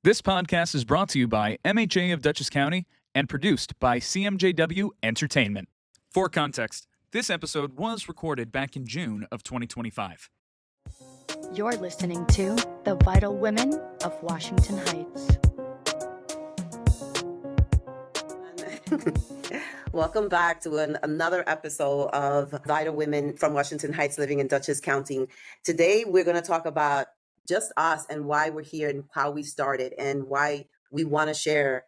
This podcast is brought to you by MHA of Dutchess County and produced by CMJW Entertainment. For context, this episode was recorded back in June of 2025. You're listening to The Vital Women of Washington Heights. Welcome back to another episode of Vital Women from Washington Heights living in Dutchess County. Today, we're going to talk about just us and why we're here and how we started and why we want to share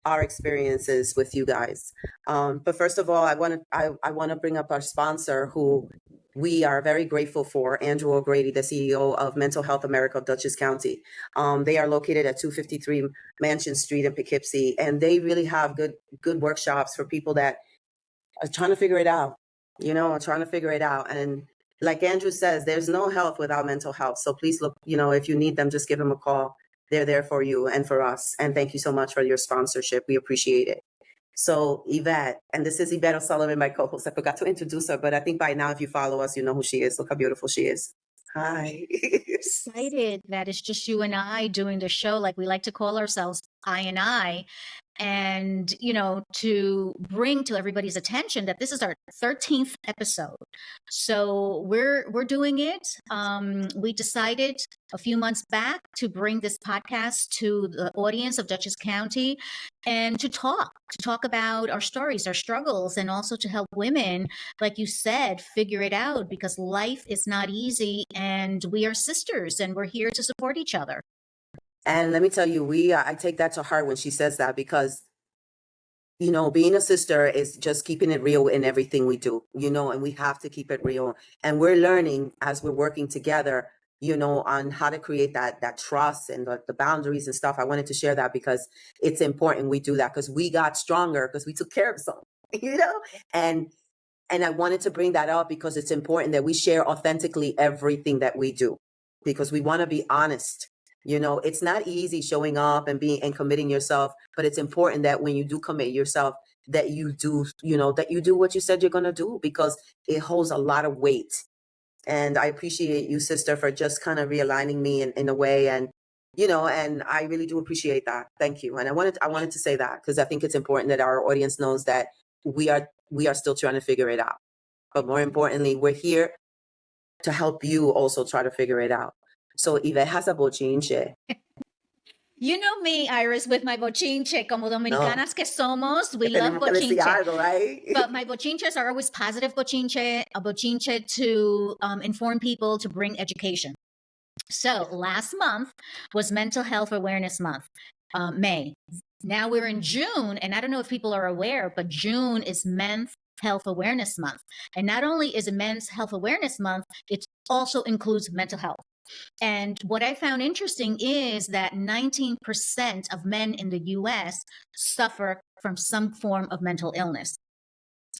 our experiences with you guys. But first of all, I want to bring up our sponsor, who we are very grateful for, Andrew O'Grady, the CEO of Mental Health America of Dutchess County. They are located at 253 Mansion Street in Poughkeepsie, and they really have good workshops for people that are trying to figure it out, And like Andrew says, there's no health without mental health. So please look, if you need them, just give them a call. They're there for you and for us. And thank you so much for your sponsorship. We appreciate it. So Ivette, and this is Ivette O'Sullivan, my co-host. I forgot to introduce her, but I think by now, if you follow us, you know who she is. Look how beautiful she is. Hi. Excited that it's just you and I doing the show, like we like to call ourselves, I and I. And, to bring to everybody's attention that this is our 13th episode. So we're doing it. We decided a few months back to bring this podcast to the audience of Dutchess County and to talk about our stories, our struggles, and also to help women, like you said, figure it out, because life is not easy and we are sisters and we're here to support each other. And let me tell you, I take that to heart when she says that, because, being a sister is just keeping it real in everything we do, and we have to keep it real. And we're learning as we're working together, on how to create that trust and the boundaries and stuff. I wanted to share that because it's important we do that, because we got stronger because we took care of some, and I wanted to bring that up because it's important that we share authentically everything that we do, because we want to be honest. It's not easy showing up and committing yourself, but it's important that when you do commit yourself, that you do what you said you're going to do, because it holds a lot of weight. And I appreciate you, sister, for just kind of realigning me in a way. And, and I really do appreciate that. Thank you. And I wanted to say that because I think it's important that our audience knows that we are still trying to figure it out. But more importantly, we're here to help you also try to figure it out. So Ivette has a bochinche. You know me, Iris, with my bochinche, como dominicanas que somos, we love bochinche. Algo, right? But my bochinches are always positive bochinche, a bochinche to inform people, to bring education. So last month was Mental Health Awareness Month, May. Now we're in June, and I don't know if people are aware, but June is Men's Health Awareness Month. And not only is it Men's Health Awareness Month, it also includes mental health. And what I found interesting is that 19% of men in the U.S. suffer from some form of mental illness.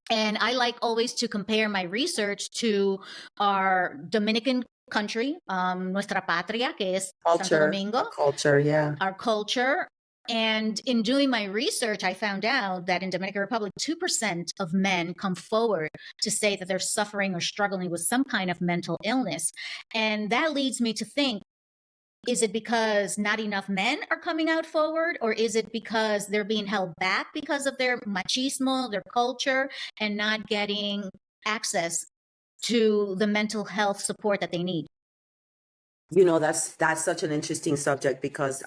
And I like always to compare my research to our Dominican country, nuestra patria, que es Santo Domingo. Culture, yeah. Our culture. And in doing my research, I found out that in Dominican Republic, 2% of men come forward to say that they're suffering or struggling with some kind of mental illness. And that leads me to think, is it because not enough men are coming out forward, or is it because they're being held back because of their machismo, their culture, and not getting access to the mental health support that they need? That's such an interesting subject, because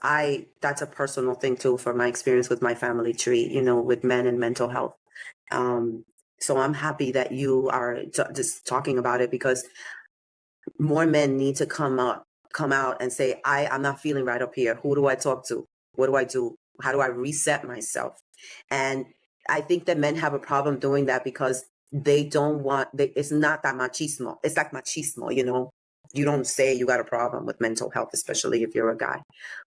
that's a personal thing too, for my experience with my family tree, with men and mental health. So I'm happy that you are just talking about it, because more men need to come out and say, I'm not feeling right up here. Who do I talk to? What do I do? How do I reset myself? And I think that men have a problem doing that because they don't it's not that machismo. It's like machismo, You don't say you got a problem with mental health, especially if you're a guy.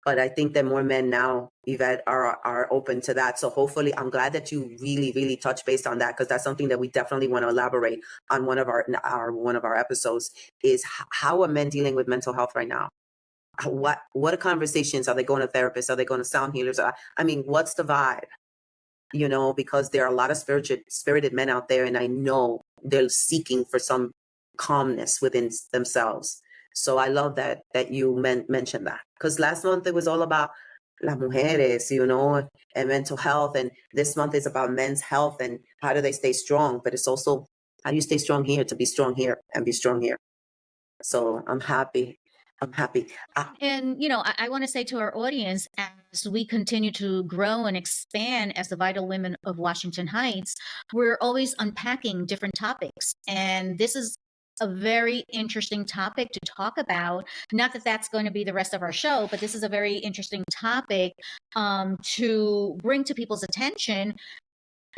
But I think that more men now, Ivette, are open to that. So hopefully, I'm glad that you really, really touch base on that, because that's something that we definitely want to elaborate on one of our episodes, is how are men dealing with mental health right now? What are conversations? Are they going to therapists? Are they going to sound healers? What's the vibe? Because there are a lot of spirited men out there, and I know they're seeking for some calmness within themselves. So I love that you mentioned that, because last month it was all about las mujeres, and mental health. And this month is about men's health and how do they stay strong. But it's also how do you stay strong here to be strong here and be strong here. So I'm happy. I'm happy. And, I want to say to our audience, as we continue to grow and expand as the Vital Women of Washington Heights, we're always unpacking different topics. And this is a very interesting topic to talk about. Not that that's going to be the rest of our show, but this is a very interesting topic to bring to people's attention,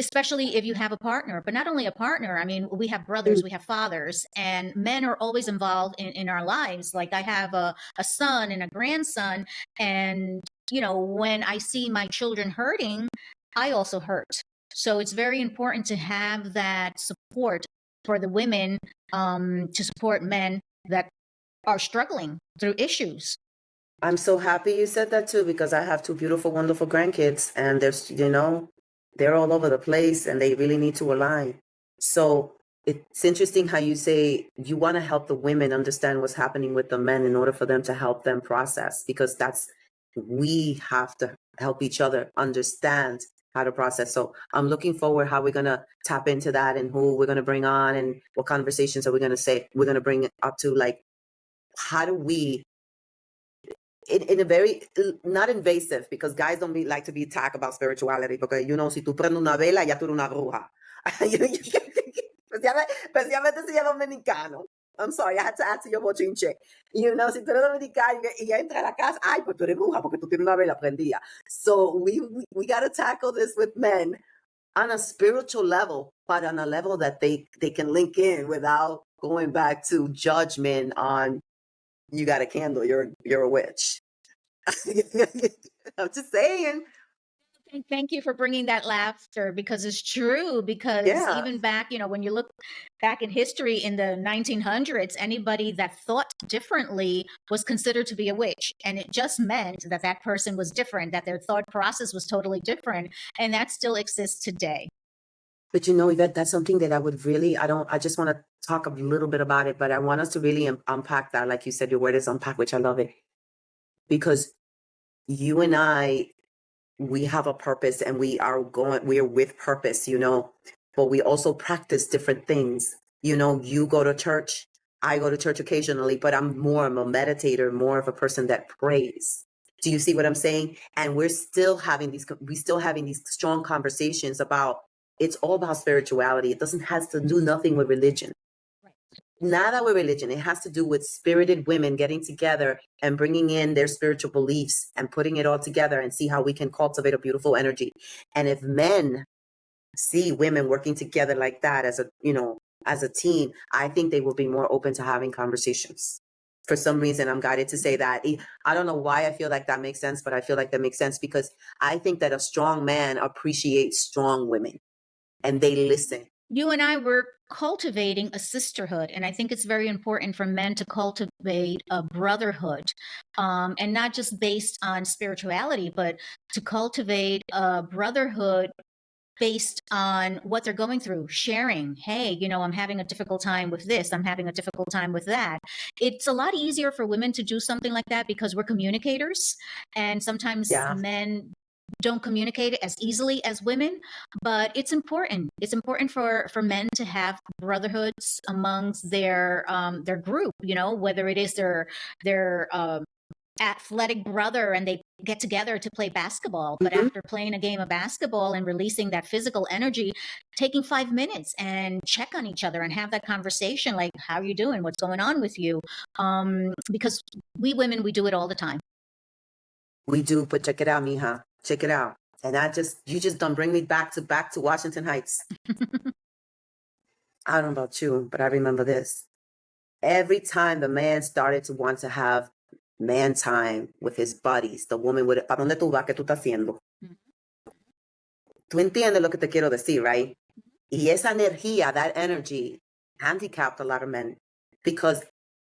especially if you have a partner, but not only a partner. I mean, we have brothers, we have fathers, and men are always involved in our lives. Like I have a son and a grandson. And, when I see my children hurting, I also hurt. So it's very important to have that support for the women, to support men that are struggling through issues. I'm so happy you said that too, because I have two beautiful, wonderful grandkids, and they're all over the place and they really need to align. So it's interesting how you say you want to help the women understand what's happening with the men in order for them to help them process, because we have to help each other understand how to process. So I'm looking forward how we're going to tap into that and who we're going to bring on and what conversations are we going to say, we're going to bring up to, like, how do we, in a very, not invasive, because guys don't like to be attacked about spirituality, because, si tú prendes una vela, ya tú eres una bruja. Especialmente si es dominicano. I'm sorry, I had to answer your bochinche. Si tú eres dominicano y entra a la casa, ay, pues tú eres bruja porque tú tienes una vela prendida. So we got to tackle this with men on a spiritual level, but on a level that they can link in without going back to judgment on, you got a candle, you're a witch. I'm just saying. Thank you for bringing that laughter, because it's true. Because Yeah. even back, when you look back in history in the 1900s, anybody that thought differently was considered to be a witch. And it just meant that that person was different, that their thought process was totally different. And that still exists today. But Yvette, that's something that I just want to talk a little bit about it, but I want us to really unpack that. Like you said, your word is unpack, which I love it. Because you and I, we have a purpose and we are with purpose, but we also practice different things. You go to church, I go to church occasionally, but I'm more of a meditator, more of a person that prays. Do you see what I'm saying? And we're still having these strong conversations about, it's all about spirituality. It has to do nothing with religion. Nada with religion. It has to do with spirited women getting together and bringing in their spiritual beliefs and putting it all together and see how we can cultivate a beautiful energy. And if men see women working together like that as a team, I think they will be more open to having conversations. For some reason, I'm guided to say that. I don't know why I feel like that makes sense, but I feel like that makes sense because I think that a strong man appreciates strong women and they listen. You and I were cultivating a sisterhood, and I think it's very important for men to cultivate a brotherhood, and not just based on spirituality, but to cultivate a brotherhood based on what they're going through, sharing. Hey, I'm having a difficult time with this. I'm having a difficult time with that. It's a lot easier for women to do something like that because we're communicators, and sometimes men don't communicate as easily as women, but it's important. It's important for men to have brotherhoods amongst their group, whether it is their athletic brother and they get together to play basketball. But after playing a game of basketball and releasing that physical energy, taking 5 minutes and check on each other and have that conversation, like, how are you doing? What's going on with you? Because we women, we do it all the time. We do, but check it out, mija. Check it out. And you just don't bring me back to Washington Heights. I don't know about you, but I remember this. Every time the man started to want to have man time with his buddies, the woman would, ¿para dónde tú vas? ¿Qué tú estás haciendo? Tú entiendes lo que te quiero decir, right? Y esa energía, that energy, handicapped a lot of men because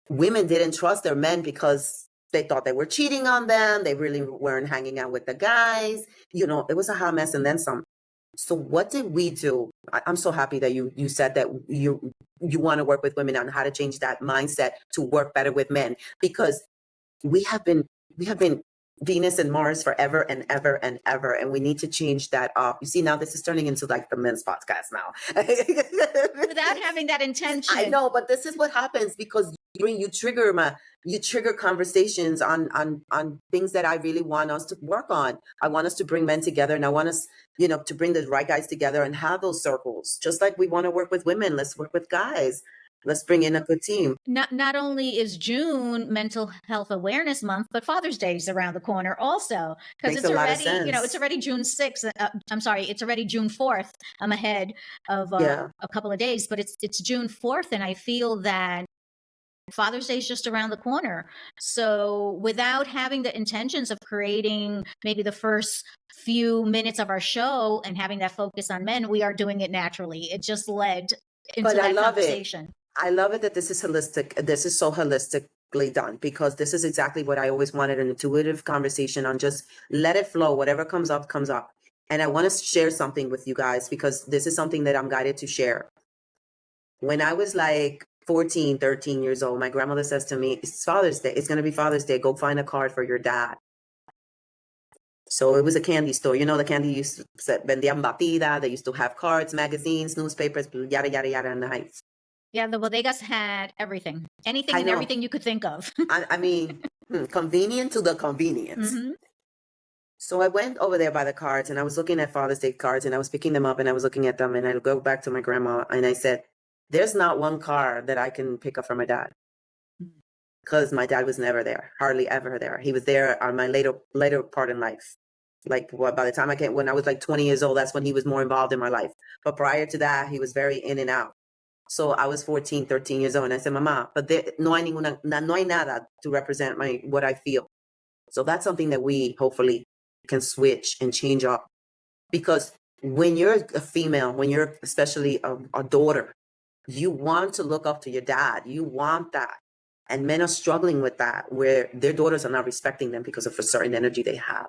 women didn't trust their men because they thought they were cheating on them. They really weren't hanging out with the guys. It was a hot mess and then some. So what did we do? I'm so happy that you said that you want to work with women on how to change that mindset to work better with men, because we have been Venus and Mars forever and ever and ever. And we need to change that up. You see, now this is turning into like the men's podcast now. Without having that intention. I know, but this is what happens because you trigger conversations on things that I really want us to work on. I want us to bring men together, and I want us, to bring the right guys together and have those circles. Just like we want to work with women, let's work with guys. Let's bring in a good team. Not only is June Mental Health Awareness Month, but Father's Day is around the corner also, because Makes it's a lot of already, sense. it's already June 6th. I'm sorry, it's already June 4th. I'm ahead of Yeah. a couple of days, but it's June 4th, and I feel that Father's Day is just around the corner. So without having the intentions of creating maybe the first few minutes of our show and having that focus on men, we are doing it naturally. It just led into But I that love conversation. I love it that this is holistic. This is so holistically done because this is exactly what I always wanted, an intuitive conversation on just let it flow. Whatever comes up, comes up. And I want to share something with you guys because this is something that I'm guided to share. When I was like 14, 13 years old, my grandmother says to me, it's Father's Day. It's going to be Father's Day. Go find a card for your dad. So it was a candy store. The candy used to vendían batida. They used to have cards, magazines, newspapers, yada, yada, yada in the Heights. Yeah, the bodegas had everything, anything I and know. everything you could think of. I mean, convenient to the convenience. Mhm. So I went over there by the cards and I was looking at Father's Day cards and I was picking them up and I was looking at them and I go back to my grandma and I said, there's not one card that I can pick up for my dad. Because my dad was never there, hardly ever there. He was there on my later part in life. Like by the time when I was like 20 years old, that's when he was more involved in my life. But prior to that, he was very in and out. So I was 14, 13 years old, and I said, Mama, but no hay nada to represent what I feel. So that's something that we hopefully can switch and change up. Because when you're a female, when you're especially a daughter, you want to look up to your dad. You want that. And men are struggling with that, where their daughters are not respecting them because of a certain energy they have.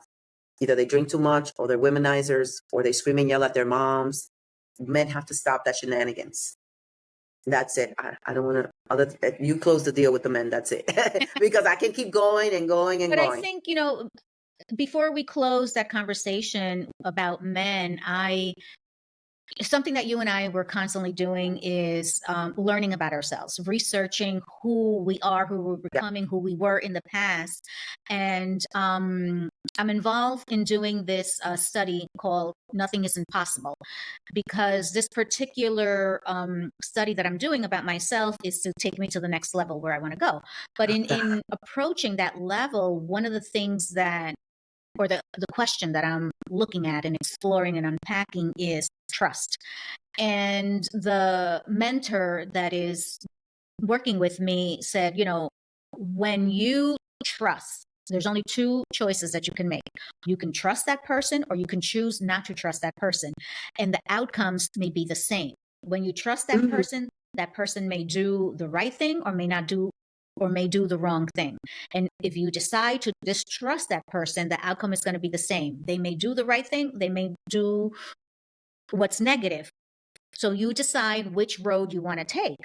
Either they drink too much, or they're womenizers, or they scream and yell at their moms. Men have to stop that shenanigans. That's it. I don't want to. You close the deal with the men. That's it. Because I can keep going and going and But going. I think, before we close that conversation about men, something that you and I were constantly doing is learning about ourselves, researching who we are, who we're becoming, who we were in the past. And I'm involved in doing this study called Nothing is Impossible, because this particular study that I'm doing about myself is to take me to the next level where I want to go. But in approaching that level, one of the things or the question that I'm looking at and exploring and unpacking is trust. And the mentor that is working with me said, when you trust, there's only two choices that you can make. You can trust that person or you can choose not to trust that person. And the outcomes may be the same. When you trust that person may do the right thing or may not do or may do the wrong thing. And if you decide to distrust that person, the outcome is going to be the same. They may do the right thing. They may do what's negative. So you decide which road you want to take.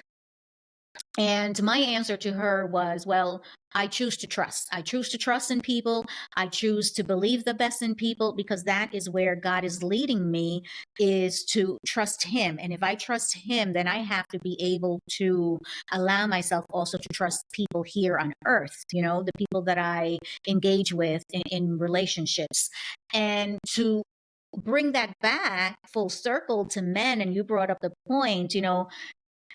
And my answer to her was, well, I choose to trust. I choose to trust in people. I choose to believe the best in people because that is where God is leading me, is to trust him. And if I trust him, then I have to be able to allow myself also to trust people here on earth, the people that I engage with in relationships. And to bring that back full circle to men, and you brought up the point,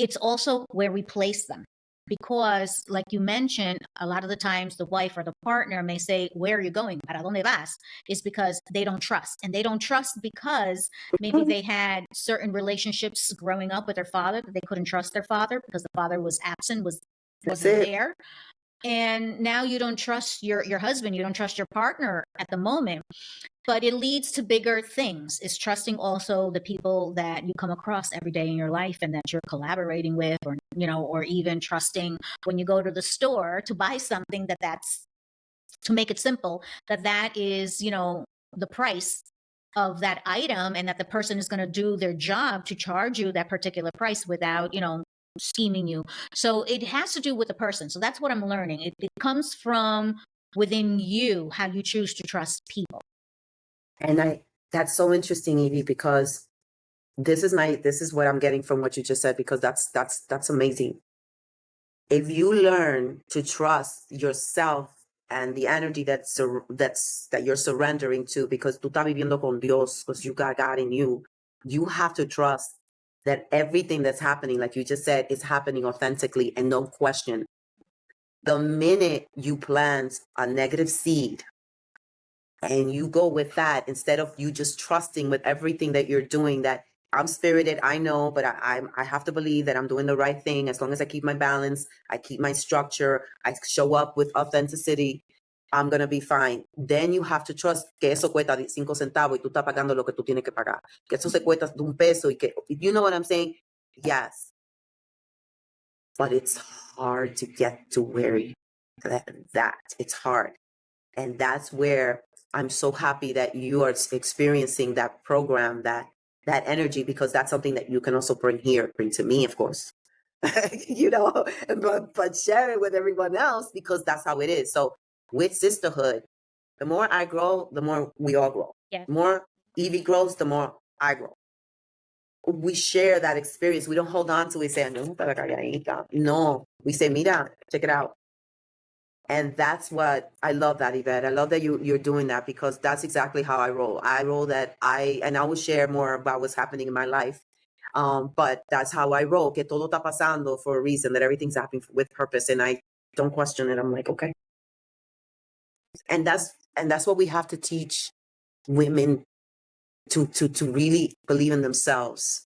it's also where we place them. Because, like you mentioned, a lot of the times the wife or the partner may say, where are you going? ¿Para dónde vas? Is because they don't trust. And they don't trust because maybe they had certain relationships growing up with their father that they couldn't trust their father because the father was absent, wasn't there. And now you don't trust your husband, you don't trust your partner at the moment. But it leads to bigger things. It's trusting also the people that you come across every day in your life and that you're collaborating with, or even trusting when you go to the store to buy something that's, to make it simple, that is, the price of that item, and that the person is going to do their job to charge you that particular price without, scheming you. So it has to do with the person. So that's what I'm learning. It comes from within you how you choose to trust people. And that's so interesting, Evie, because this is what I'm getting from what you just said, because that's amazing. If you learn to trust yourself and the energy that you're surrendering to, because tú estás viviendo con Dios, because you got God in you, you have to trust that everything that's happening, like you just said, is happening authentically and no question. The minute you plant a negative seed and you go with that, instead of you just trusting with everything that you're doing, that I'm spirited, I know, but I have to believe that I'm doing the right thing. As long as I keep my balance, I keep my structure, I show up with authenticity, I'm going to be fine. Then you have to trust que eso cuesta 5 centavos y tú estás pagando lo que tú tienes que pagar. Que eso se cuesta de un peso y que, you know what I'm saying? Yes. But it's hard to get to where that it's hard. And that's where I'm so happy that you are experiencing that program, that energy, because that's something that you can also bring to me, of course, you know, but share it with everyone else, because that's how it is. So with sisterhood, the more I grow, the more we all grow. Yeah. The more Evie grows, the more I grow. We share that experience. We don't hold on to it and say, no, we say, mira, check it out. And that's what I love, that Ivette. I love that you're doing that, because that's exactly how I roll. I roll that I will share more about what's happening in my life. But that's how I roll. Que todo está pasando for a reason, that everything's happening with purpose. And I don't question it. I'm like, okay. And that's what we have to teach women to really believe in themselves.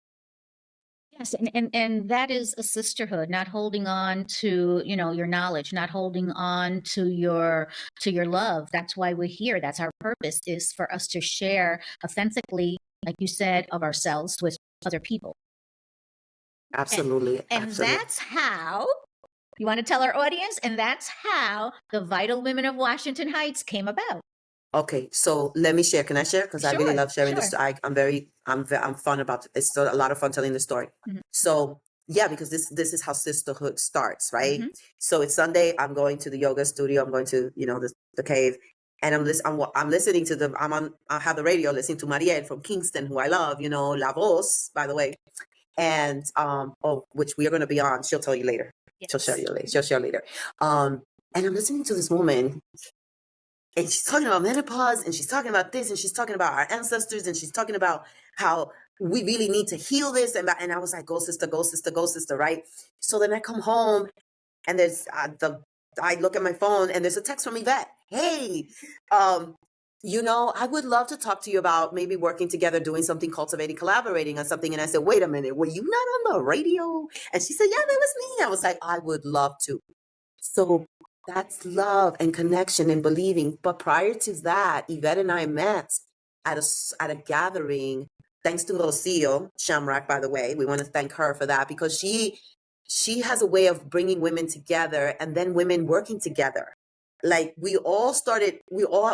Yes, and that is a sisterhood, not holding on to, your knowledge, not holding on to your love. That's why we're here. That's our purpose, is for us to share authentically, like you said, of ourselves with other people. Absolutely. And absolutely. that's how, you want to tell our audience, and that's how the Vital Women of Washington Heights came about. Okay, so let me share. Can I share? Because I really love sharing this. Sure. I'm fun about it. It's a lot of fun telling the story. Mhm. So yeah, because this is how sisterhood starts, right? Mhm. So it's Sunday. I'm going to the yoga studio. I'm going to the cave, and I'm listening to I have the radio listening to Marielle from Kingston, who I love. La Voz, by the way, and which we are going to be on. She'll tell you later. Yes. She'll share later. And I'm listening to this woman. And she's talking about menopause, and she's talking about this, and she's talking about our ancestors, and she's talking about how we really need to heal this. And I was like, go sister, go sister, go sister, right? So then I come home, and there's I look at my phone, and there's a text from Ivette. Hey, I would love to talk to you about maybe working together, doing something, cultivating, collaborating on something. And I said, wait a minute, were you not on the radio? And she said, yeah, that was me. I was like, I would love to. So that's love and connection and believing. But prior to that, Ivette and I met at a gathering, thanks to Rocio Shamrock, by the way. We want to thank her for that, because she has a way of bringing women together, and then women working together. Like we all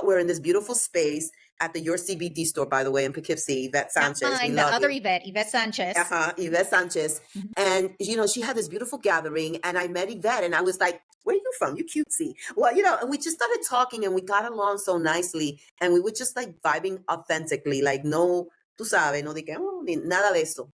were in this beautiful space at your CBD store, by the way, in Poughkeepsie. Yvette Sanchez. Not mine, we the love other you. Yvette Sanchez. Yvette Sanchez. Mhm. And, she had this beautiful gathering, and I met Yvette, and I was like, where are you from? You cutesy. Well, and we just started talking, and we got along so nicely, and we were just like vibing authentically, like no, tú sabes, no de que, ni nada de eso.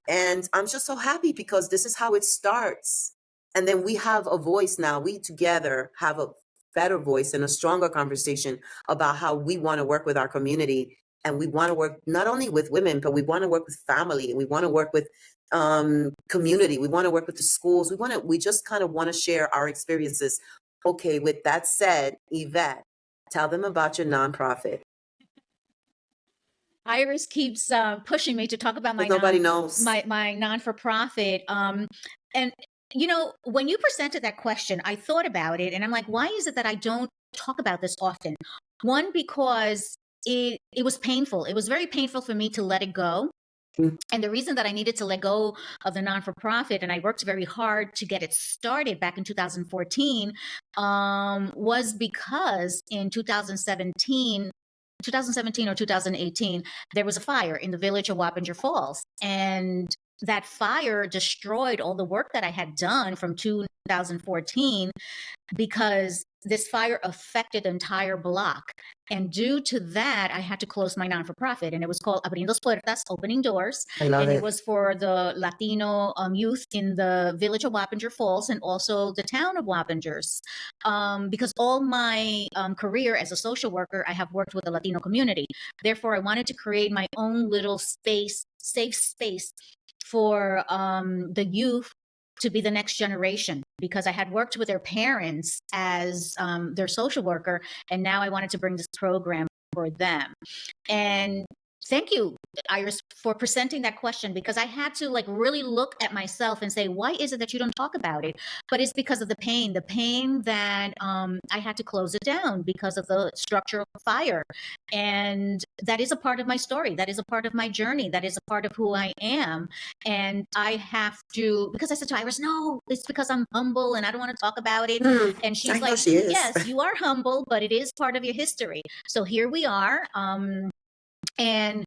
And I'm just so happy, because this is how it starts. And then we have a voice now. We together have a better voice and a stronger conversation about how we want to work with our community. And we want to work not only with women, but we want to work with family. We want to work with community. We want to work with the schools. We just kind of want to share our experiences. Okay, with that said, Ivette, tell them about your nonprofit. Iris keeps pushing me to talk about my nobody knows my non-for-profit. And when you presented that question, I thought about it, and I'm like, why is it that I don't talk about this often? One, because it was painful. It was very painful for me to let it go. And the reason that I needed to let go of the non-for-profit, and I worked very hard to get it started back in 2014, was because in 2017 or 2018, there was a fire in the village of Wappinger Falls. And that fire destroyed all the work that I had done from 2014 because this fire affected the entire block. And due to that, I had to close my non-for-profit, and it was called Abriendo Puertas, Opening Doors. I love And it it. was for the Latino youth in the village of Wappinger Falls and also the town of Wappingers. Because all my career as a social worker, I have worked with the Latino community. Therefore, I wanted to create my own little space, safe space for the youth to be the next generation, because I had worked with their parents as their social worker, and now I wanted to bring this program for them. And thank you, Iris, for presenting that question, because I had to like really look at myself and say, why is it that you don't talk about it? But it's because of the pain that I had to close it down because of the structural fire. And that is a part of my story. That is a part of my journey. That is a part of who I am. And I have to, because I said to Iris, no, it's because I'm humble and I don't want to talk about it. And I she's know like, she is. yes, you are humble, but it is part of your history. So here we are. And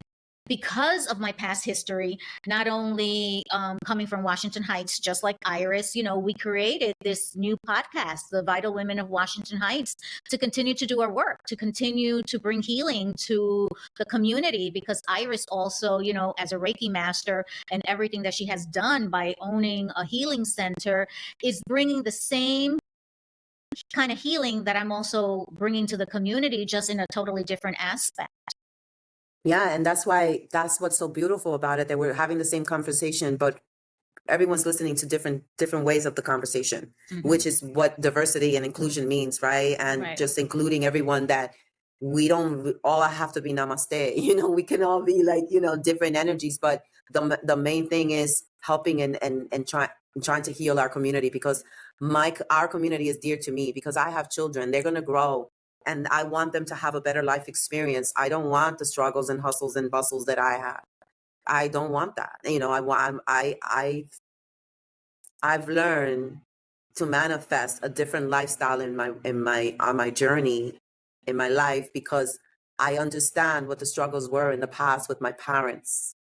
because of my past history, not only coming from Washington Heights, just like Iris, we created this new podcast, The Vital Women of Washington Heights, to continue to do our work, to continue to bring healing to the community. Because Iris also, as a Reiki master and everything that she has done by owning a healing center, is bringing the same kind of healing that I'm also bringing to the community, just in a totally different aspect. Yeah, and that's what's so beautiful about it, that we're having the same conversation, but everyone's listening to different ways of the conversation, which is what diversity and inclusion means, right? And Right. just including everyone, that we don't all have to be namaste. We can all be like, different energies, but the main thing is helping and trying to heal our community, because our community is dear to me, because I have children. They're going to grow, and I want them to have a better life experience. I don't want the struggles and hustles and bustles that I have. I don't want that. I've learned to manifest a different lifestyle on my journey in my life, because I understand what the struggles were in the past with my parents.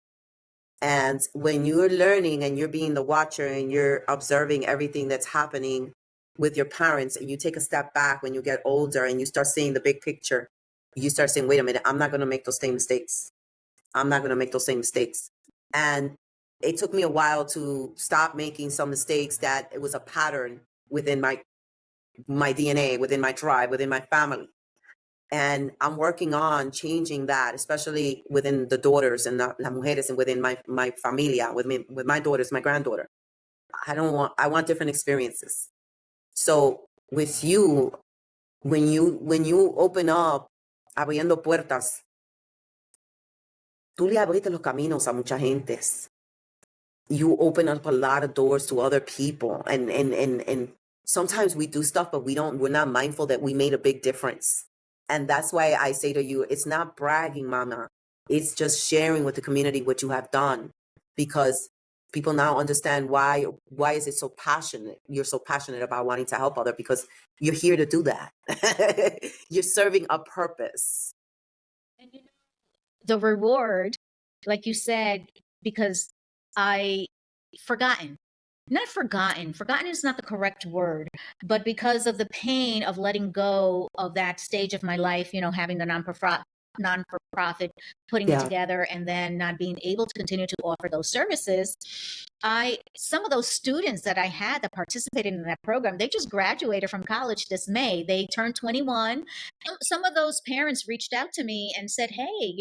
And when you're learning and you're being the watcher and you're observing everything that's happening with your parents, and you take a step back when you get older and you start seeing the big picture, you start saying, wait a minute, I'm not going to make those same mistakes. I'm not going to make those same mistakes. And it took me a while to stop making some mistakes that it was a pattern within my DNA, within my tribe, within my family. And I'm working on changing that, especially within the daughters and the mujeres, and within my familia, with my daughters, my granddaughter. I want different experiences. So with you, when you open up, abriendo puertas, tú le abriste los caminos a mucha gentes. You open up a lot of doors to other people, and sometimes we do stuff, but we're not mindful that we made a big difference. And that's why I say to you, it's not bragging, mama. It's just sharing with the community what you have done, because people now understand why is it so passionate. You're so passionate about wanting to help other, because you're here to do that. You're serving a purpose. And the reward, like you said, because I not forgotten is not the correct word, but because of the pain of letting go of that stage of my life, having the non-for-profit, putting it together, and then not being able to continue to offer those services. Some of those students that I had that participated in that program, they just graduated from college this May. They turned 21. Some of those parents reached out to me and said, hey,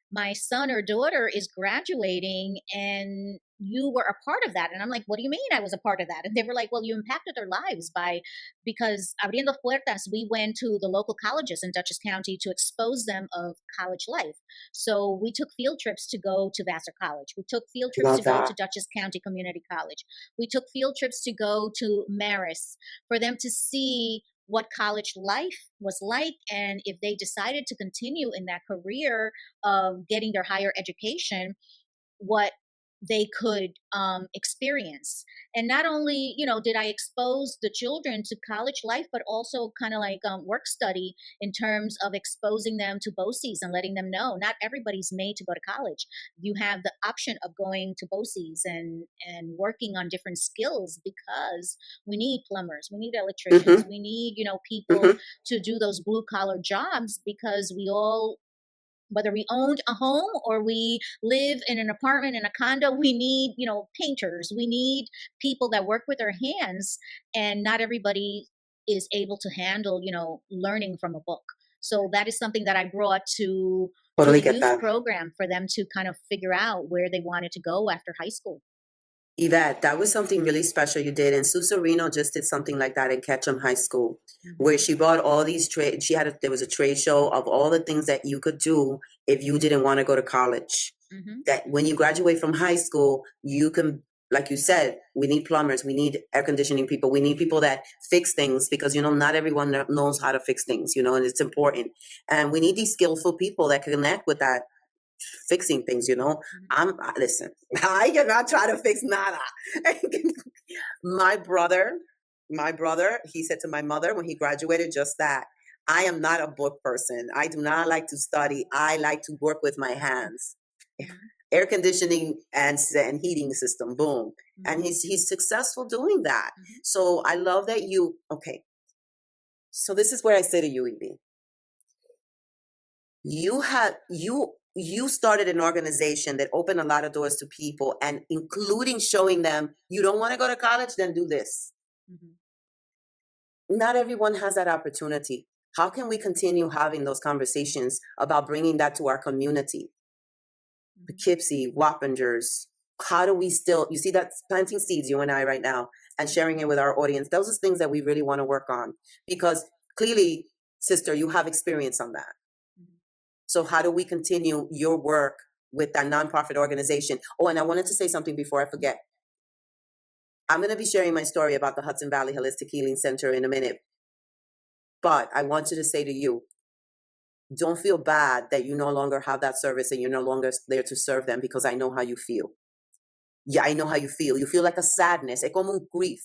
my son or daughter is graduating, and you were a part of that. And I'm like, what do you mean I was a part of that? And they were like, well, you impacted their lives because Abriendo Puertas, we went to the local colleges in Dutchess County to expose them of college life. So we took field trips to go to Vassar College. We took field trips Love to go that. to Dutchess County Community College. We took field trips to go to Marist for them to see what college life was like, and if they decided to continue in that career of getting their higher education, what they could experience. And not only, did I expose the children to college life, but also kind of like work study in terms of exposing them to BOCES and letting them know not everybody's made to go to college. You have the option of going to BOCES and working on different skills, because we need plumbers, we need electricians, Mm-hmm. we need, people Mm-hmm. to do those blue collar jobs, because we all, whether we owned a home or we live in an apartment in a condo, we need, painters, we need people that work with their hands, and not everybody is able to handle, learning from a book. So that is something that I brought to Totally the get youth that. program for them to kind of figure out where they wanted to go after high school. Yvette, that was something really special you did. And Sue Serino just did something like that in Ketchum High School, where she brought all these trade. There was a trade show of all the things that you could do if you didn't want to go to college. Mm-hmm. That when you graduate from high school, you can, like you said, we need plumbers, we need air conditioning people, we need people that fix things, because, not everyone knows how to fix things, and it's important. And we need these skillful people that can connect with that fixing things. Listen, I cannot try to fix nada. my brother he said to my mother when he graduated just that, I am not a book person, I do not like to study, I like to work with my hands. Air conditioning and heating system, boom. And he's successful doing that. So I love that okay, so this is where I say to you, Evie, you started an organization that opened a lot of doors to people, and including showing them, you don't want to go to college, then do this. Not everyone has that opportunity. How can we continue having those conversations about bringing that to our community? Poughkeepsie, Wappingers, how do we still, you see, that's planting seeds, you and I right now, and sharing it with our audience. Those are things that we really want to work on, because clearly, sister, you have experience on that. So how do we continue your work with that nonprofit organization? Oh, and I wanted to say something before I forget. I'm going to be sharing my story about the Hudson Valley Holistic Healing Center in a minute. But I want you to say to you, don't feel bad that you no longer have that service and you're no longer there to serve them, because I know how you feel. Yeah, I know how you feel. You feel like a sadness, es como un grief.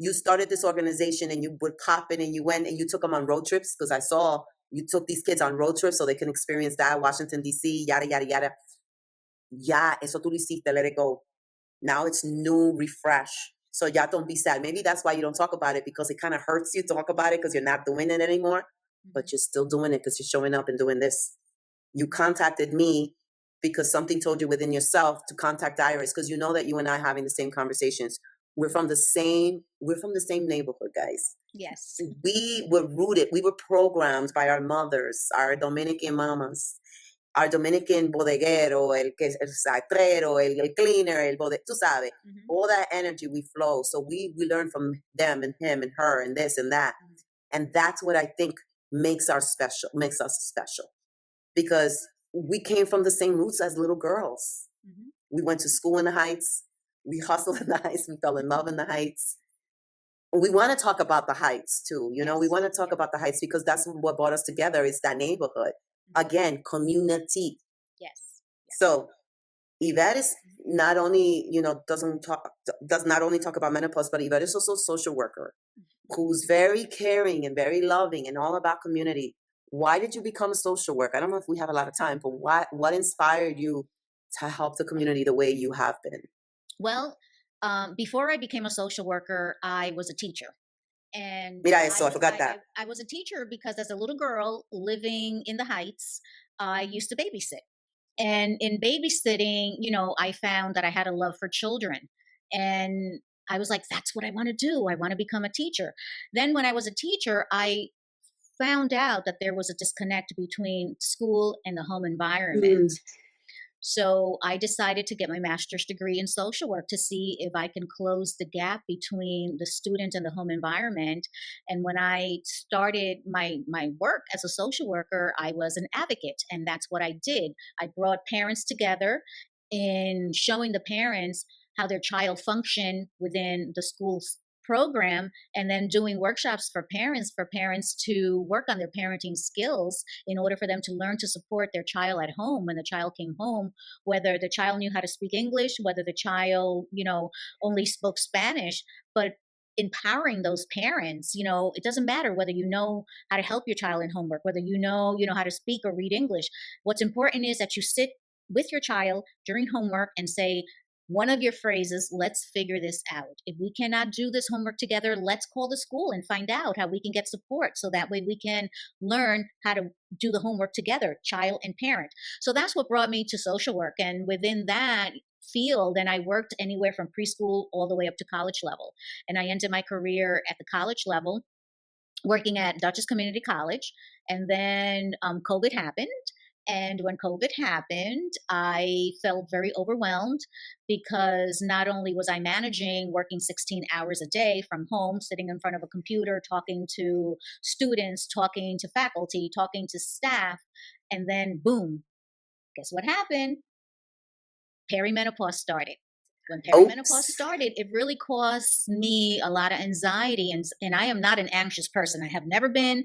You started this organization and you would pop in and you went and you took them on road trips, because I saw you took these kids on road trips so they can experience that, Washington, D.C., yada, yada, yada. Ya, eso tú lo hiciste, let it go. Now it's new, refresh. So ya, don't be sad. Maybe that's why you don't talk about it, because it kind of hurts you to talk about it because you're not doing it anymore, but you're still doing it because you're showing up and doing this. You contacted me because something told you within yourself to contact Iris, because you know that you and I are having the same conversations. We're from the same neighborhood, guys. Yes. We were rooted, we were programmed by our mothers, our Dominican mamas, our Dominican bodeguero, el saitrero, el cleaner, tú sabes, all that energy we flow. So we learn from them and him and her and this and that. And that's what I think makes us special, because we came from the same roots as little girls. We went to school in the Heights. We hustled in the Heights. We fell in love in the Heights. We want to talk about the Heights too. We want to talk about the Heights because that's what brought us together. It's that neighborhood. Again, community. Yes. So Yvette is not only, does not only talk about menopause, but Yvette is also a social worker who's very caring and very loving and all about community. Why did you become a social worker? I don't know if we have a lot of time, but what inspired you to help the community the way you have been? Well, before I became a social worker, I was a teacher. And Mira eso, I forgot that. I was a teacher because as a little girl living in the Heights, I used to babysit. And in babysitting, I found that I had a love for children. And I was like, that's what I want to do. I want to become a teacher. Then when I was a teacher, I found out that there was a disconnect between school and the home environment. So I decided to get my master's degree in social work to see if I can close the gap between the student and the home environment. And when I started my work as a social worker, I was an advocate, and that's what I did. I brought parents together in showing the parents how their child functioned within the school program, and then doing workshops for parents to work on their parenting skills in order for them to learn to support their child at home when the child came home, whether the child knew how to speak English, whether the child, only spoke Spanish, but empowering those parents. It doesn't matter whether you know how to help your child in homework, whether you know how to speak or read English. What's important is that you sit with your child during homework and say one of your phrases, let's figure this out. If we cannot do this homework together, let's call the school and find out how we can get support, so that way we can learn how to do the homework together, child and parent. So that's what brought me to social work. And within that field, and I worked anywhere from preschool all the way up to college level. And I ended my career at the college level working at Dutchess Community College. And then COVID happened. And when COVID happened, I felt very overwhelmed, because not only was I managing working 16 hours a day from home, sitting in front of a computer, talking to students, talking to faculty, talking to staff, and then boom, guess what happened? Perimenopause started. When perimenopause Oops. started, it really caused me a lot of anxiety. And I am not an anxious person. I have never been,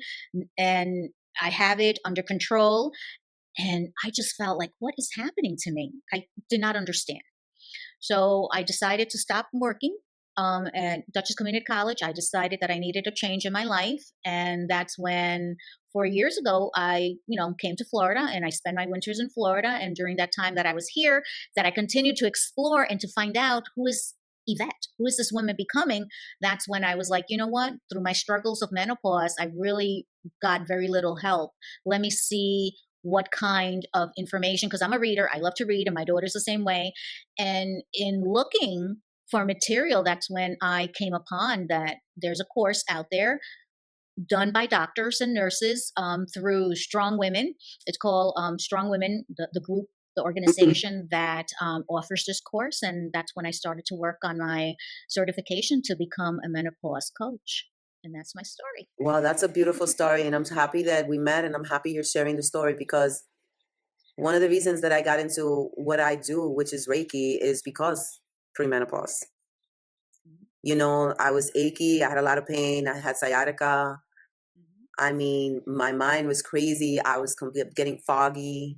and I have it under control. And I just felt like, what is happening to me? I did not understand. So I decided to stop working at Dutchess Community College. I decided that I needed a change in my life. And that's when 4 years ago, I, came to Florida, and I spent my winters in Florida. And during that time that I was here, that I continued to explore and to find out who is Ivette, who is this woman becoming. That's when I was like, you know what? Through my struggles of menopause, I really got very little help. Let me see what kind of information, because I'm a reader. I love to read, and my daughter's the same way. And in looking for material, that's when I came upon that there's a course out there done by doctors and nurses through Strong Women. It's called Strong Women, the group, the organization that offers this course. And that's when I started to work on my certification to become a menopause coach. And that's my story. Wow, that's a beautiful story. And I'm happy that we met, and I'm happy you're sharing the story, because one of the reasons that I got into what I do, which is Reiki, is because premenopause. I was achy. I had a lot of pain. I had sciatica. I mean, my mind was crazy. I was getting foggy,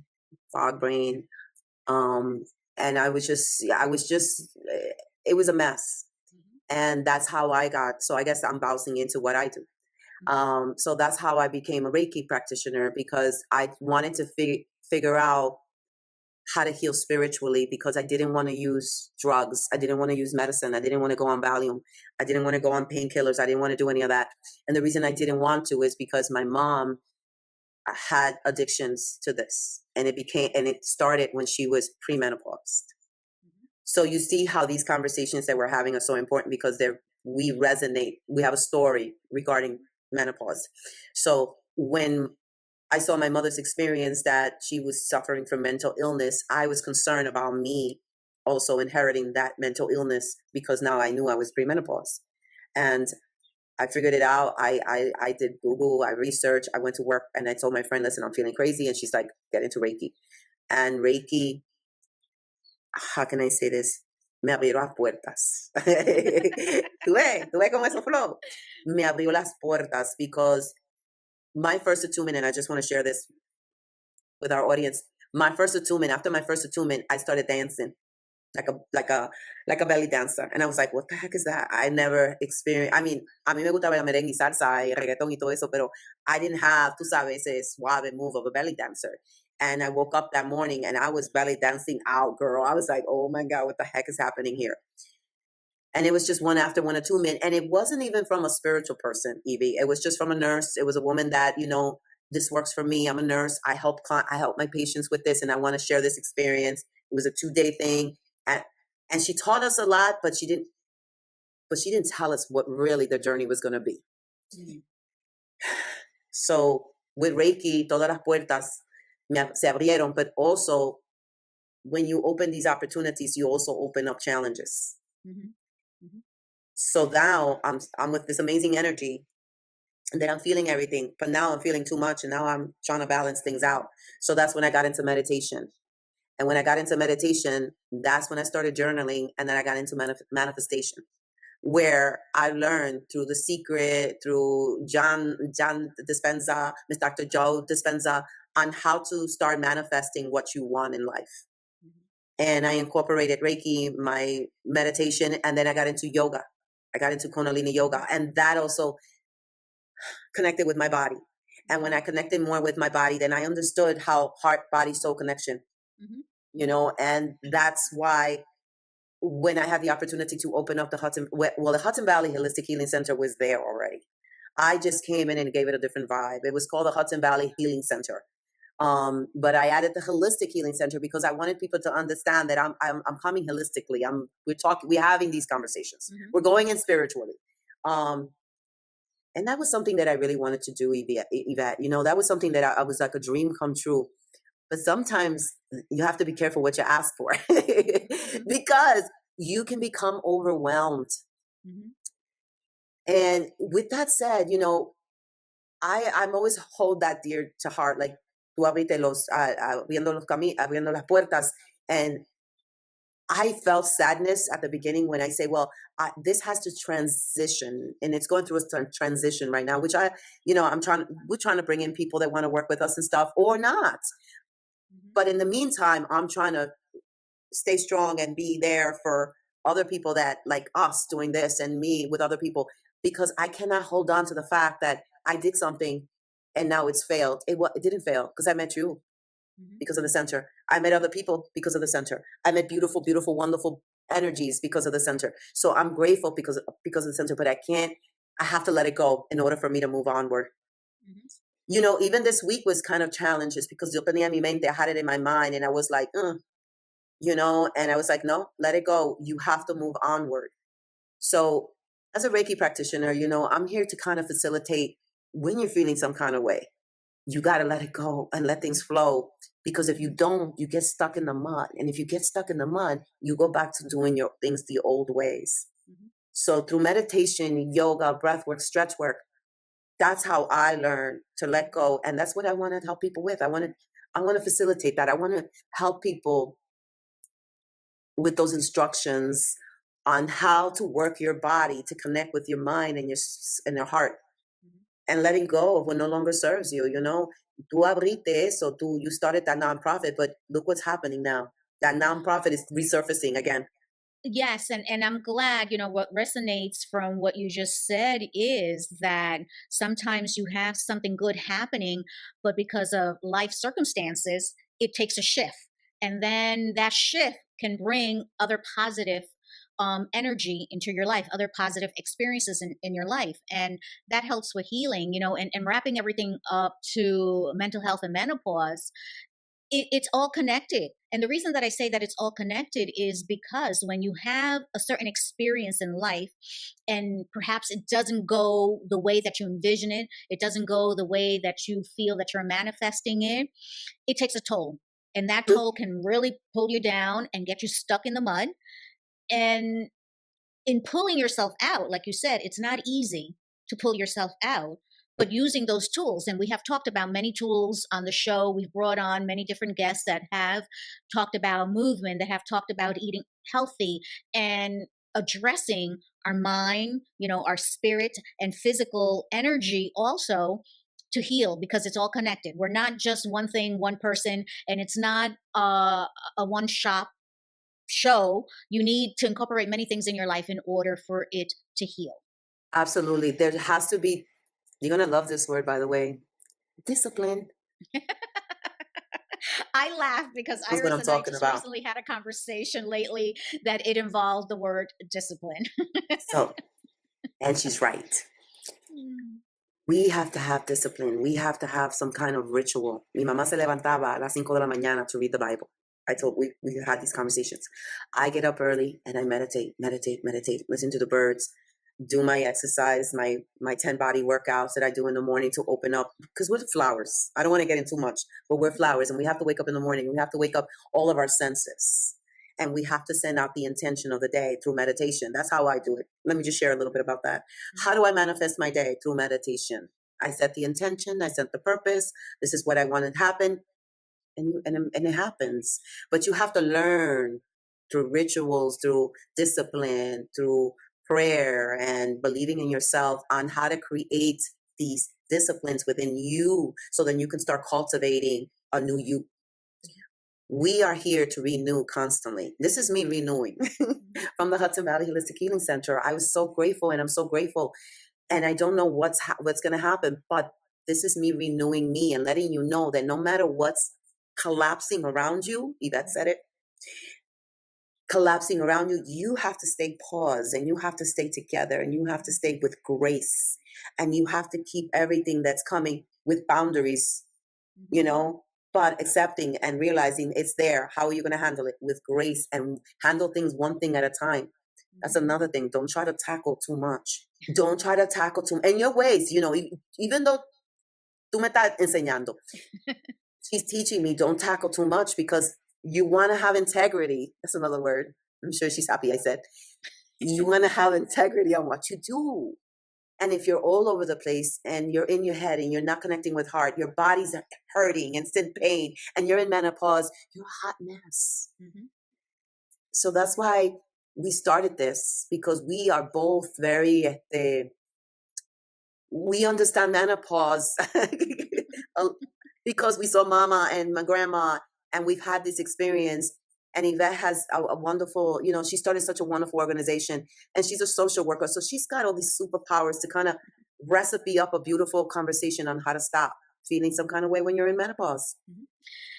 fog brain. And I was just, it was a mess. And that's how I got, so I guess I'm bouncing into what I do. So that's how I became a Reiki practitioner, because I wanted to figure out how to heal spiritually, because I didn't want to use drugs. I didn't want to use medicine. I didn't want to go on Valium. I didn't want to go on painkillers. I didn't want to do any of that. And the reason I didn't want to is because my mom had addictions to this, and it started when she was premenopaused. So you see how these conversations that we're having are so important, because we resonate. We have a story regarding menopause. So when I saw my mother's experience, that she was suffering from mental illness, I was concerned about me also inheriting that mental illness, because now I knew I was premenopause. And I figured it out. I did Google, I researched, I went to work, and I told my friend, listen, I'm feeling crazy. And she's like, get into Reiki. And Reiki, how can I say this? Me abrió las puertas. Tú ves cómo eso flow. Me abrió las puertas, because my first attunement, and I just want to share this with our audience. After my first attunement, I started dancing like a belly dancer. And I was like, what the heck is that? I never experienced, a mí me gusta ver merengue y salsa y reggaetón y todo eso, pero I didn't have, tú sabes, ese suave move of a belly dancer. And I woke up that morning and I was belly dancing out, girl. I was like, oh my God, what the heck is happening here? And it was just one after one attunement. And it wasn't even from a spiritual person, Evie. It was just from a nurse. It was a woman that, this works for me. I'm a nurse. I help my patients with this, and I want to share this experience. It was a 2-day thing. And she taught us a lot, but she didn't tell us what really the journey was going to be. Mm-hmm. So with Reiki, todas las puertas se abrieron, but also when you open these opportunities, you also open up challenges. Mm-hmm. Mm-hmm. So now I'm with this amazing energy, and then I'm feeling everything, but now I'm feeling too much, and now I'm trying to balance things out. So that's when I got into meditation. And when I got into meditation, that's when I started journaling, and then I got into manifestation. where I learned through The Secret, through John Dispenza, Miss Dr. Joe Dispenza, on how to start manifesting what you want in life. And I incorporated Reiki, my meditation, and then I got into yoga. I got into Kundalini yoga, and that also connected with my body. And when I connected more with my body, then I understood how heart, body, soul connection, you know, and that's why when I had the opportunity to open up the the Hudson Valley Holistic Healing Center was there already. I just came in and gave it a different vibe. It was called the Hudson Valley Healing Center. But I added the Holistic Healing Center because I wanted people to understand that I'm coming holistically. We're having these conversations. We're going in spiritually. And that was something that I really wanted to do, Yvette. You know, that was something that I was like a dream come true. But sometimes you have to be careful what you ask for because you can become overwhelmed. And with that said, you know, I'm always hold that dear to heart. Like, tú abriste abriendo las puertas. And I felt sadness at the beginning when I say, well, this has to transition, and it's going through a transition right now, which we're trying to bring in people that want to work with us and stuff or not. But in the meantime, I'm trying to stay strong and be there for other people that like us doing this and me with other people, because I cannot hold on to the fact that I did something and now it's failed. It didn't fail because I met you because of the center. I met other people because of the center. I met beautiful, beautiful, wonderful energies because of the center. So I'm grateful because of the center, but I have to let it go in order for me to move onward. You know, even this week was kind of challenges because yo tenía mi mente, I had it in my mind, and I was like, you know, and I was like, no, let it go. You have to move onward. So as a Reiki practitioner, you know, I'm here to kind of facilitate when you're feeling some kind of way. You got to let it go and let things flow, because if you don't, you get stuck in the mud. And if you get stuck in the mud, you go back to doing your things the old ways. So through meditation, yoga, breath work, stretch work, that's how I learned to let go. And that's what I want to help people with. I want to facilitate that. I want to help people with those instructions on how to work your body to connect with your mind and your heart, and letting go of what no longer serves you. You know, tú abriste eso, you started that nonprofit, but look what's happening now. That nonprofit is resurfacing again. Yes, and I'm glad, what resonates from what you just said is that sometimes you have something good happening, but because of life circumstances, it takes a shift. And then that shift can bring other positive energy into your life, other positive experiences in your life. And that helps with healing, and wrapping everything up to mental health and menopause. It's all connected. And the reason that I say that it's all connected is because when you have a certain experience in life and perhaps it doesn't go the way that you envision it, it doesn't go the way that you feel that you're manifesting it, it takes a toll. And that toll can really pull you down and get you stuck in the mud. And in pulling yourself out, like you said, it's not easy to pull yourself out, but using those tools. And we have talked about many tools on the show. We've brought on many different guests that have talked about movement, that have talked about eating healthy and addressing our mind, our spirit and physical energy also to heal, because it's all connected. We're not just one thing, one person, and it's not a one shop show. You need to incorporate many things in your life in order for it to heal. Absolutely. There has to be, you're going to love this word, by the way, discipline. I laugh because That's what Iris I'm and I talking just about. recently had a conversation lately that it involved the word discipline. So, and she's right. We have to have discipline. We have to have some kind of ritual. Mi mamá se levantaba a las 5 de la mañana to read the Bible. We had these conversations. I get up early and I meditate, listen to the birds, do my exercise, my 10 body workouts that I do in the morning to open up, because we're flowers. I don't want to get into much, but we're flowers, and we have to wake up in the morning. We have to wake up all of our senses, and we have to send out the intention of the day through meditation. That's how I do it. Let me just share a little bit about that. How do I manifest my day? Through meditation. I set the intention, I set the purpose. This is what I want to happen, and it happens. But you have to learn through rituals, through discipline, through prayer and believing in yourself on how to create these disciplines within you so then you can start cultivating a new you. We are here to renew constantly. This is me renewing from the Hudson Valley Holistic Healing Center. I was so grateful, and I'm so grateful. And I don't know what's going to happen, but this is me renewing me and letting you know that no matter what's collapsing around you, Ivette said it, collapsing around you, you have to stay paused, and you have to stay together, and you have to stay with grace, and you have to keep everything that's coming with boundaries, you know, but accepting and realizing it's there. How are you going to handle it? With grace, and handle things one thing at a time. That's another thing. Don't try to tackle too much. Don't try to tackle too in your ways, you know, even though tú me estás enseñando, she's teaching me don't tackle too much because you want to have integrity. That's another word. I'm sure she's happy I said. You want to have integrity on what you do. And if you're all over the place and you're in your head and you're not connecting with heart, your body's hurting and it's in pain and you're in menopause, you're a hot mess. So that's why we started this, because we are both very, we understand menopause because we saw mama and my grandma and we've had this experience. And Ivette has a wonderful, you know, she started such a wonderful organization and she's a social worker. So she's got all these superpowers to kind of recipe up a beautiful conversation on how to stop feeling some kind of way when you're in menopause.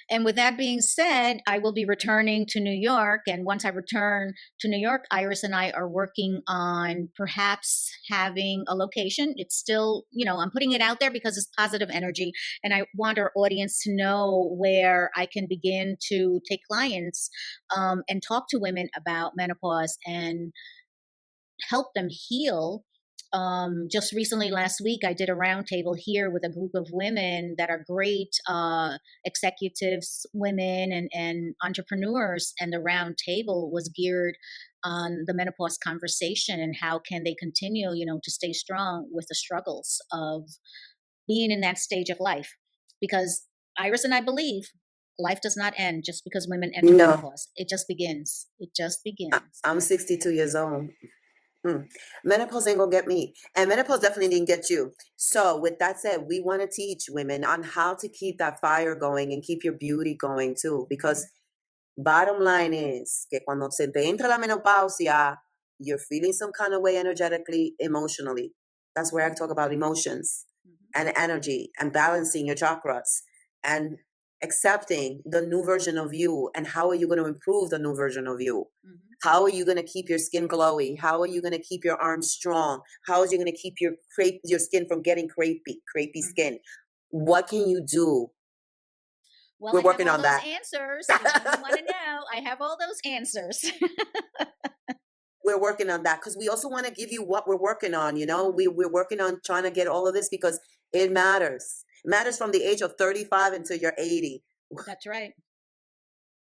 And with that being said, I will be returning to New York. And once I return to New York, Iris and I are working on perhaps having a location. It's still, you know, I'm putting it out there because it's positive energy. And I want our audience to know where I can begin to take clients and talk to women about menopause and help them heal. Just recently, last week, I did a roundtable here with a group of women that are great executives, women, and entrepreneurs. And the roundtable was geared on the menopause conversation and how can they continue, you know, to stay strong with the struggles of being in that stage of life. Because Iris and I believe life does not end just because women enter menopause. It just begins. It just begins. I'm 62 years old. Menopause ain't gonna get me, and menopause definitely didn't get you. So with that said, we want to teach women on how to keep that fire going and keep your beauty going too, because bottom line is que cuando se te entra la menopausia, you're feeling some kind of way energetically, emotionally. That's where I talk about emotions and energy and balancing your chakras and accepting the new version of you. And how are you going to improve the new version of you? How are you going to keep your skin glowy? How are you going to keep your arms strong? How are you going to keep your skin from getting crepey skin? What can you do? Well, we're working on that. Answers. You want to know? I have all those answers. We're working on that because we also want to give you what we're working on. You know, we're working on trying to get all of this because it matters. It matters from the age of 35 until you're 80. That's right.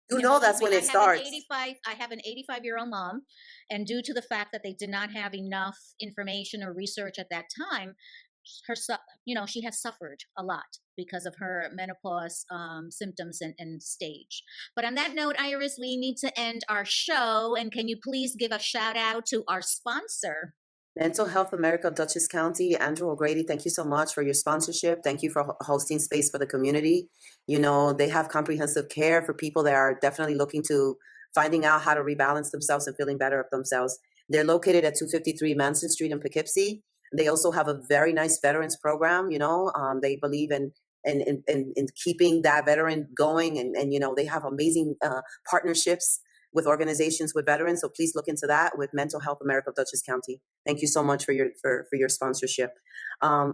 You know that's when it starts. I have an 85-year-old mom, and due to the fact that they did not have enough information or research at that time, she has suffered a lot because of her menopause symptoms and stage. But on that note, Iris, we need to end our show. And can you please give a shout out to our sponsor? Mental Health America, Dutchess County. Andrew O'Grady, thank you so much for your sponsorship. Thank you for hosting space for the community. You know, they have comprehensive care for people that are definitely looking to finding out how to rebalance themselves and feeling better of themselves. They're located at 253 Manson Street in Poughkeepsie. They also have a very nice veterans program. You know, they believe in keeping that veteran going. And you know, they have amazing partnerships with organizations with veterans. So please look into that with Mental Health America, Dutchess County. Thank you so much for your sponsorship.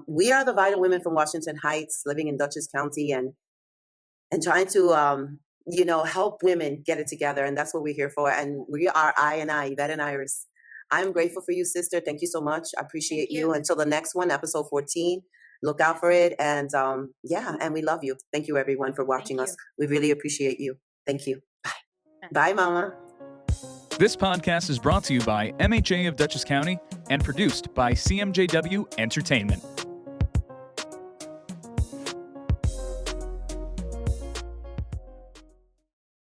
We are the Vital Women from Washington Heights, living in Dutchess County and trying to, help women get it together. And that's what we're here for. And we are Ivette and Iris. I'm grateful for you, sister. Thank you so much. I appreciate you. Until the next one, episode 14, look out for it. And and we love you. Thank you, everyone, for watching us. We really appreciate you. Thank you. Bye. Bye, Mama. This podcast is brought to you by MHA of Dutchess County and produced by CMJW Entertainment.